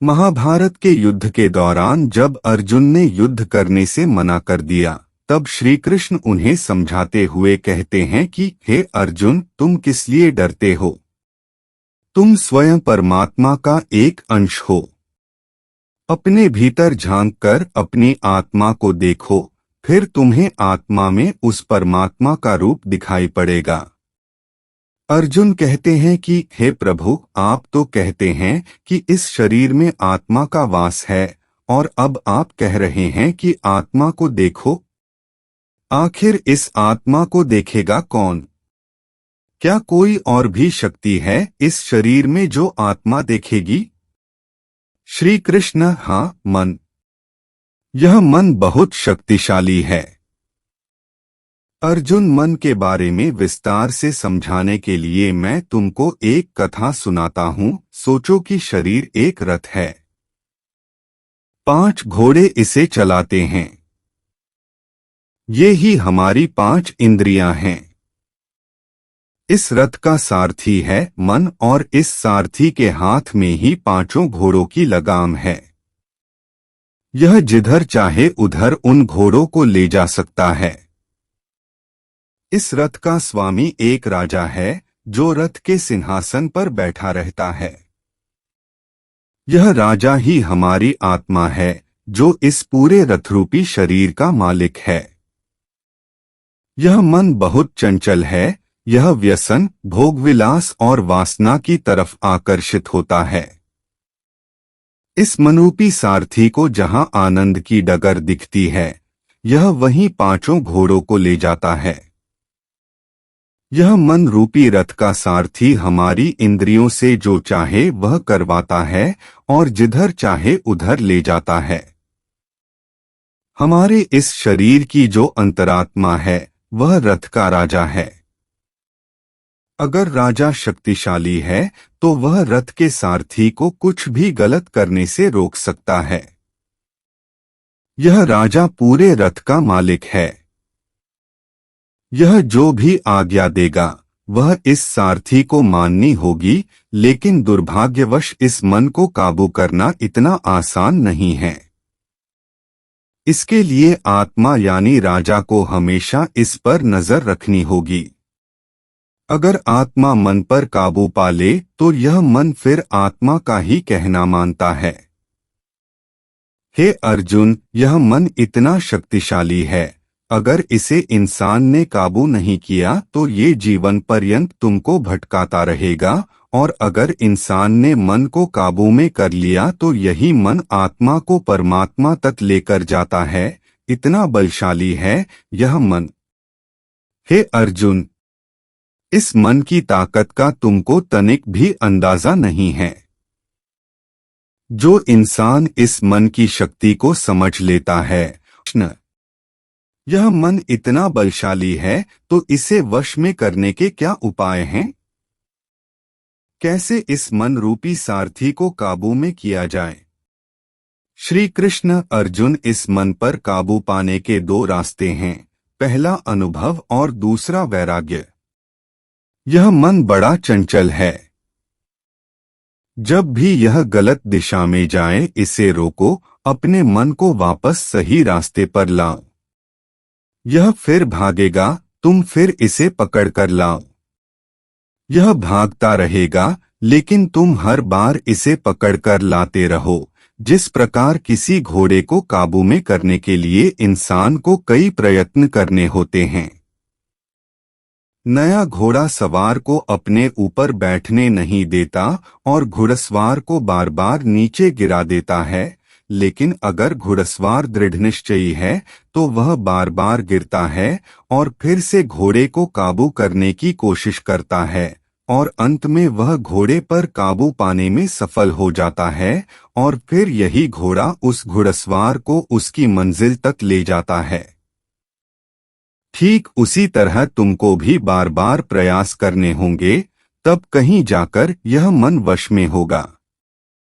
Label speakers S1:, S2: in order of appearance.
S1: महाभारत के युद्ध के दौरान जब अर्जुन ने युद्ध करने से मना कर दिया, तब श्री कृष्ण उन्हें समझाते हुए कहते हैं कि हे अर्जुन, तुम किस लिए डरते हो? तुम स्वयं परमात्मा का एक अंश हो। अपने भीतर झांककर अपनी आत्मा को देखो, फिर तुम्हें आत्मा में उस परमात्मा का रूप दिखाई पड़ेगा। अर्जुन कहते हैं कि हे प्रभु, आप तो कहते हैं कि इस शरीर में आत्मा का वास है, और अब आप कह रहे हैं कि आत्मा को देखो। आखिर इस आत्मा को देखेगा कौन? क्या कोई और भी शक्ति है इस शरीर में जो आत्मा देखेगी? श्री कृष्ण: हाँ, मन। यह मन बहुत शक्तिशाली है। अर्जुन, मन के बारे में विस्तार से समझाने के लिए मैं तुमको एक कथा सुनाता हूँ। सोचो कि शरीर एक रथ है। 5 घोड़े इसे चलाते हैं। ये ही हमारी 5 इंद्रियां हैं। इस रथ का सारथी है मन, और इस सारथी के हाथ में ही 5 घोड़ों की लगाम है। यह जिधर चाहे उधर उन घोड़ों को ले जा सकता है। इस रथ का स्वामी एक राजा है, जो रथ के सिंहासन पर बैठा रहता है। यह राजा ही हमारी आत्मा है, जो इस पूरे रथरूपी शरीर का मालिक है। यह मन बहुत चंचल है। यह व्यसन, भोगविलास और वासना की तरफ आकर्षित होता है। इस मनरूपी सारथी को जहां आनंद की डगर दिखती है, यह वहीं 5 घोड़ों को ले जाता है। यह मन रूपी रथ का सारथी हमारी इंद्रियों से जो चाहे वह करवाता है और जिधर चाहे उधर ले जाता है। हमारे इस शरीर की जो अंतरात्मा है, वह रथ का राजा है। अगर राजा शक्तिशाली है तो वह रथ के सारथी को कुछ भी गलत करने से रोक सकता है। यह राजा पूरे रथ का मालिक है। यह जो भी आज्ञा देगा वह इस सारथी को माननी होगी, लेकिन दुर्भाग्यवश इस मन को काबू करना इतना आसान नहीं है। इसके लिए आत्मा यानी राजा को हमेशा इस पर नजर रखनी होगी। अगर आत्मा मन पर काबू पा ले तो यह मन फिर आत्मा का ही कहना मानता है। हे अर्जुन, यह मन इतना शक्तिशाली है, अगर इसे इंसान ने काबू नहीं किया तो ये जीवन पर्यंत तुमको भटकाता रहेगा, और अगर इंसान ने मन को काबू में कर लिया तो यही मन आत्मा को परमात्मा तक लेकर जाता है। इतना बलशाली है यह मन। हे अर्जुन, इस मन की ताकत का तुमको तनिक भी अंदाजा नहीं है। जो इंसान इस मन की शक्ति को समझ लेता है, यह मन इतना बलशाली है, तो इसे वश में करने के क्या उपाय हैं? कैसे इस मन रूपी सारथी को काबू में किया जाए? श्री कृष्ण: अर्जुन, इस मन पर काबू पाने के 2 रास्ते हैं। पहला अनुभव और दूसरा वैराग्य। यह मन बड़ा चंचल है। जब भी यह गलत दिशा में जाए इसे रोको, अपने मन को वापस सही रास्ते पर लाओ। यह फिर भागेगा, तुम फिर इसे पकड़ कर लाओ। यह भागता रहेगा, लेकिन तुम हर बार इसे पकड़कर लाते रहो। जिस प्रकार किसी घोड़े को काबू में करने के लिए इंसान को कई प्रयत्न करने होते हैं। नया घोड़ा सवार को अपने ऊपर बैठने नहीं देता और घुड़सवार को बार बार नीचे गिरा देता है, लेकिन अगर घुड़सवार दृढ़निश्चयी है तो वह बार बार गिरता है और फिर से घोड़े को काबू करने की कोशिश करता है, और अंत में वह घोड़े पर काबू पाने में सफल हो जाता है, और फिर यही घोड़ा उस घुड़सवार को उसकी मंजिल तक ले जाता है। ठीक उसी तरह तुमको भी बार बार प्रयास करने होंगे, तब कहीं जाकर यह मन वश में होगा।